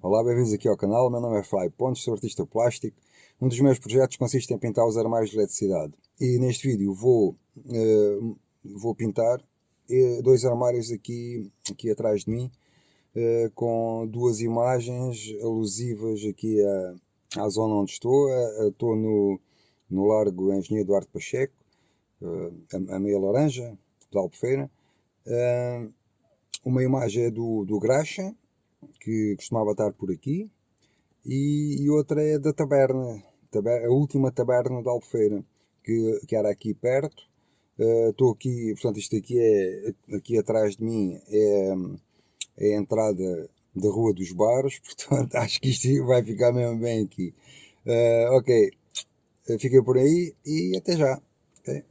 Olá, bem-vindos aqui ao canal. Meu nome é Fly Pontes, sou artista plástico. Um dos meus projetos consiste em pintar os armários de eletricidade. E neste vídeo vou pintar dois armários aqui atrás de mim, com duas imagens alusivas aqui à zona onde estou. Estou no Largo Engenheiro Duarte Pacheco, a meia laranja, de Albufeira. Uma imagem é do Graxa, que costumava estar por aqui, e outra é da taberna, a última taberna de Albufeira, que era aqui perto. Estou aqui, portanto, isto aqui atrás de mim é a entrada da Rua dos Bares, portanto acho que isto vai ficar mesmo bem aqui. Ok, fiquei por aí e até já. Okay?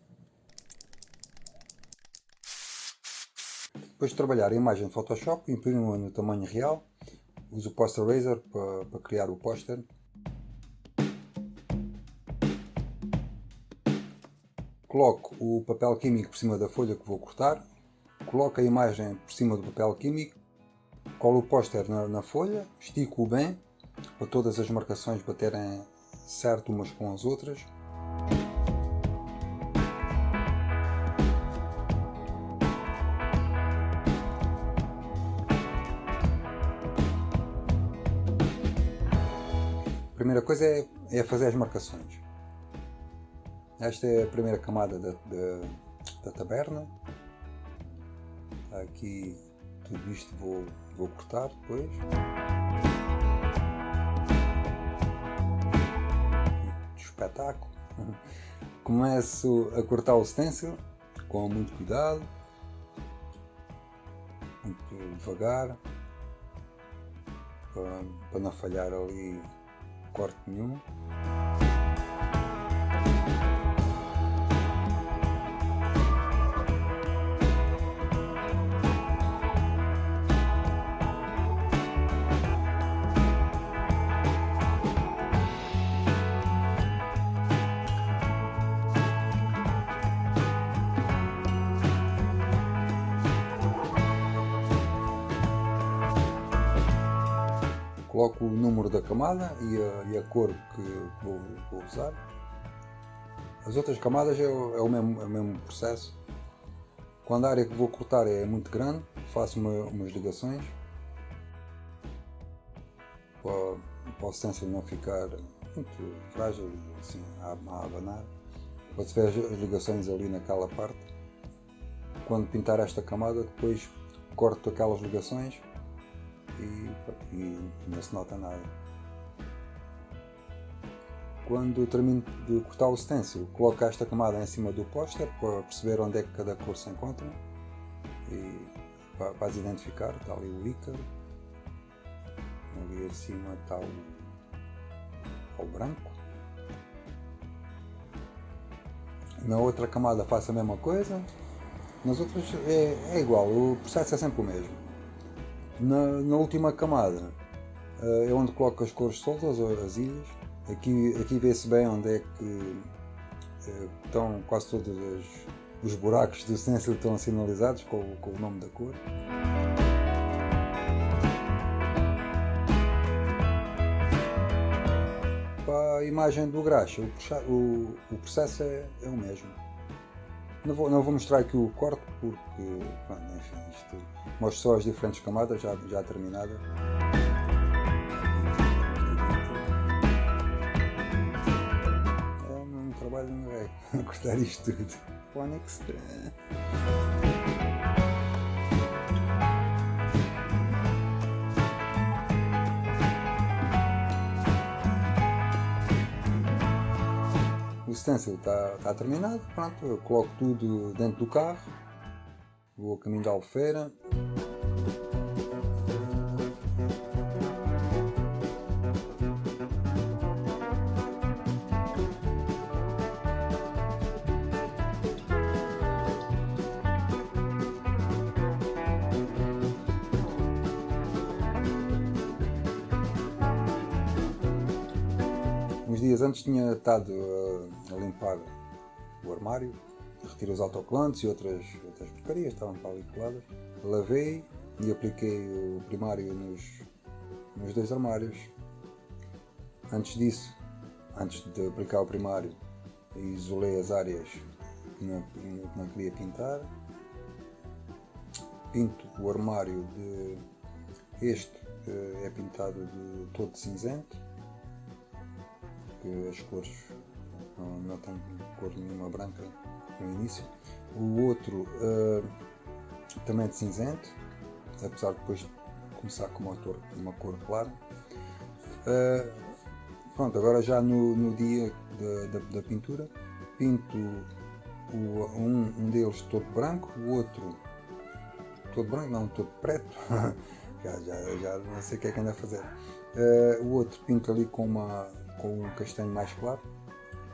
Depois de trabalhar a imagem de Photoshop, imprimo-a no tamanho real. Uso o Poster Eraser para criar o póster. Coloco o papel químico por cima da folha que vou cortar. Coloco a imagem por cima do papel químico. Colo o póster na folha. Estico-o bem para todas as marcações baterem certo umas com as outras. A primeira coisa é fazer as marcações. Esta é a primeira camada da taberna. Aqui tudo isto vou cortar depois. Espetáculo! Começo a cortar o stencil com muito cuidado, muito devagar, para não falhar ali corte nenhum. Coloco o número da camada e a cor que vou usar. As outras camadas é o mesmo processo. Quando a área que vou cortar é muito grande, faço umas ligações para o stencil não ficar muito frágil, assim, a abanar. Pode ver as ligações ali naquela parte. Quando pintar esta camada, depois corto aquelas ligações e não se nota nada. Quando termino de cortar o stencil, coloco esta camada em cima do póster para perceber onde é que cada cor se encontra e para as identificar. Está ali o ícaro, ali acima está o branco. Na outra camada faço a mesma coisa, nas outras é igual, o processo é sempre o mesmo. Na última camada é onde coloco as cores soltas, as ilhas. Aqui vê-se bem onde é que estão quase todos os buracos do stencil estão sinalizados com o nome da cor. Para a imagem do Graxa, o processo é o mesmo. Não vou mostrar aqui o corte porque, enfim, isto mostro só as diferentes camadas já terminadas. É um trabalho não cortar isto tudo. Phonics. O stencil está terminado, pronto, eu coloco tudo dentro do carro, vou a caminho da Albufeira. Uns dias antes tinha estado a limpar o armário, retirei os autocolantes e outras porcarias, estavam para ali coladas. Lavei e apliquei o primário nos 2 armários. Antes disso, antes de aplicar o primário, isolei as áreas que não queria pintar. Pinto o armário este é pintado de todo cinzento, porque as cores não tem cor nenhuma branca no início. O outro também de cinzento, apesar de depois começar com uma cor clara. Pronto, agora já no dia da pintura, pinto um deles todo branco, o outro todo branco, não, todo preto. já não sei o que é que anda a fazer. O outro pinto ali com um castanho mais claro.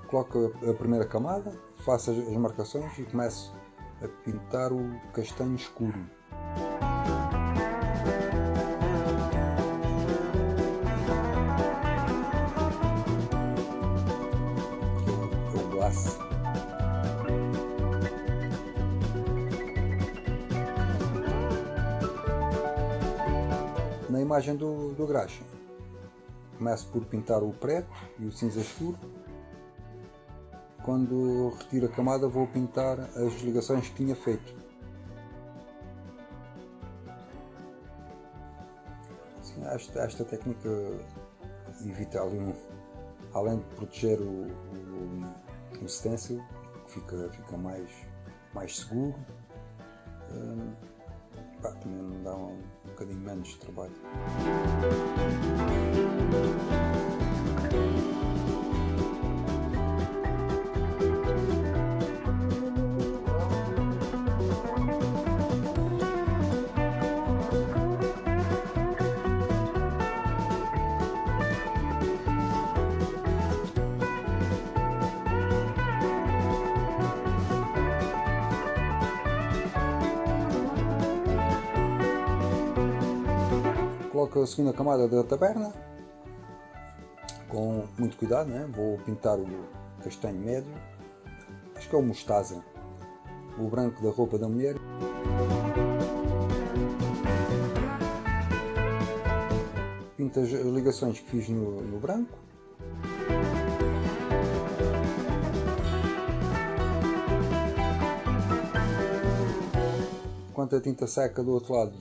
Coloco a primeira camada, faço as marcações e começo a pintar o castanho escuro. Que é o glace. Na imagem do graxa, começo por pintar o preto e o cinza escuro. Quando retiro a camada, vou pintar as desligações que tinha feito. Assim, esta técnica evita ali além de proteger o stencil, que fica mais seguro, também me dá um bocadinho menos de trabalho. Coloco a segunda camada da taberna, com muito cuidado, né? Vou pintar o castanho médio, acho que é o mostaza, o branco da roupa da mulher. Pinto as ligações que fiz no branco. Enquanto a tinta seca do outro lado,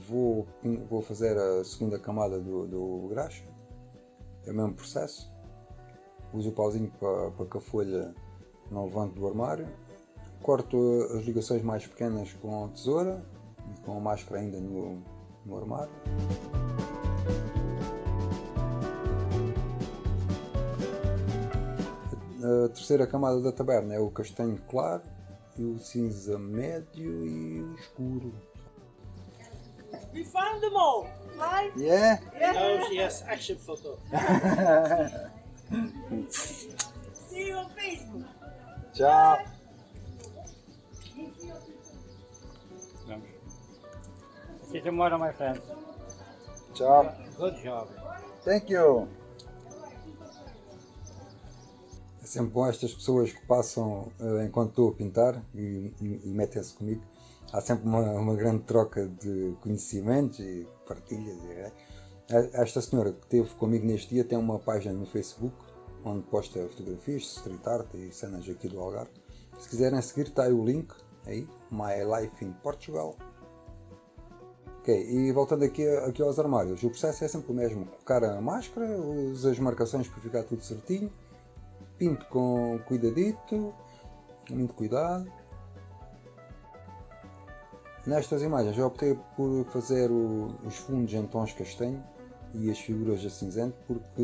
vou fazer a segunda camada do graxa. É o mesmo processo. Uso o pauzinho para que a folha não levante do armário. Corto as ligações mais pequenas com a tesoura e com a máscara ainda no armário. A terceira camada da taberna é o castanho claro, e o cinza médio e o escuro. We found them all, right? Yeah? Oh, yes, action photo. See you on Facebook. Tchau. See you tomorrow, my friends. Tchau. Good job. Thank you. É sempre bom estas pessoas que passam enquanto estou a pintar e metem-se comigo. Há sempre uma grande troca de conhecimentos e partilhas. Esta senhora que esteve comigo neste dia tem uma página no Facebook onde posta fotografias, street art e cenas aqui do Algarve. Se quiserem seguir, está aí o link aí, My Life in Portugal. Ok, e voltando aqui aos armários, o processo é sempre o mesmo. Colocar a máscara, uso as marcações para ficar tudo certinho, pinto com cuidadito, muito cuidado. Nestas imagens eu optei por fazer os fundos em tons castanho e as figuras a cinzento porque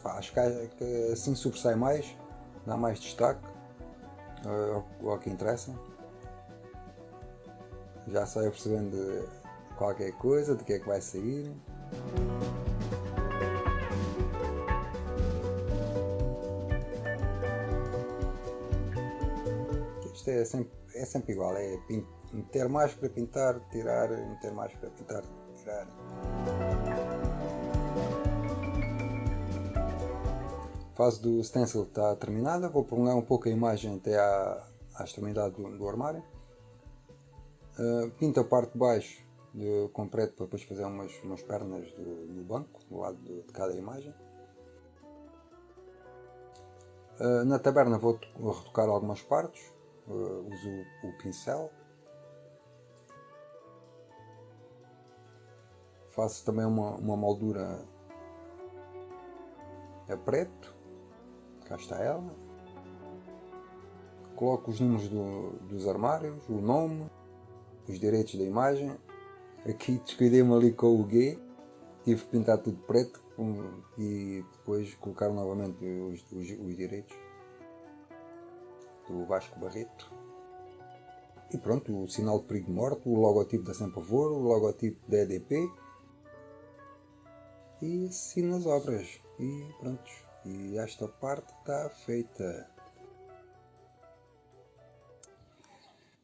acho que assim sobressai mais, dá mais destaque ao que interessa. Já saio percebendo qualquer coisa, do que é que vai sair. Isto é sempre igual, é meter mais para pintar, tirar, meter mais para pintar, tirar. A fase do stencil está terminada, vou prolongar um pouco a imagem até à extremidade do armário. Pinto a parte de baixo com preto para depois fazer umas pernas no banco, do lado de cada imagem. Na taberna vou retocar algumas partes, uso o pincel. Faço também uma moldura a preto, cá está ela. Coloco os números dos armários, o nome, os direitos da imagem. Aqui descuidei-me ali com o G, tive que pintar tudo preto e depois colocar novamente os direitos do Vasco Barreto. E pronto, o sinal de perigo de morte, o logotipo da Sempavor, o logotipo da EDP. E assino as obras. E pronto, e esta parte está feita.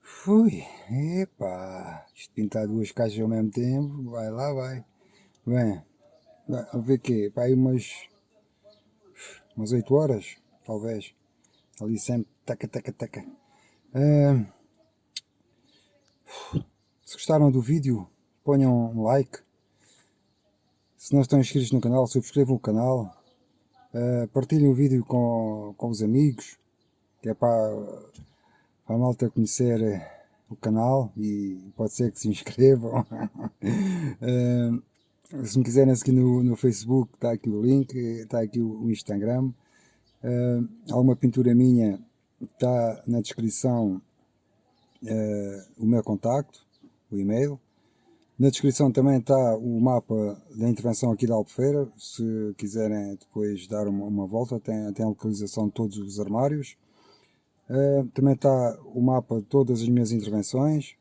Fui, epá, isto pintar duas caixas ao mesmo tempo, vai lá, vai. Bem, vamos ver que para aí umas 8 horas, talvez. Ali sempre, taca, taca, taca. Se gostaram do vídeo, ponham um like. Se não estão inscritos no canal, subscrevam o canal. Partilhem o vídeo com os amigos, que é para a malta conhecer o canal e pode ser que se inscrevam. Se me quiserem seguir no Facebook, está aqui o link, está aqui o Instagram. Alguma pintura minha, está na descrição o meu contacto, o e-mail. Na descrição também está o mapa da intervenção aqui da Albufeira, se quiserem depois dar uma volta, tem a localização de todos os armários. Também está o mapa de todas as minhas intervenções,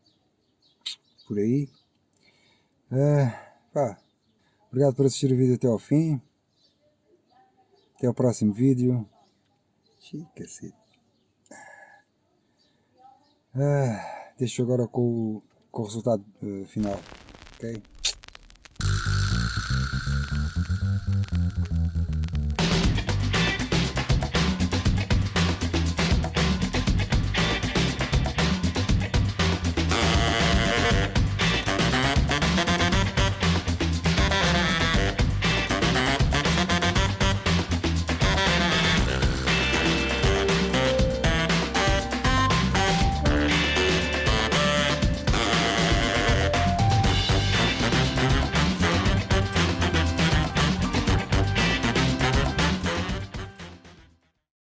por aí. Obrigado por assistir o vídeo até ao fim. Até ao próximo vídeo. Cacete. Deixo agora com o resultado final. Ok?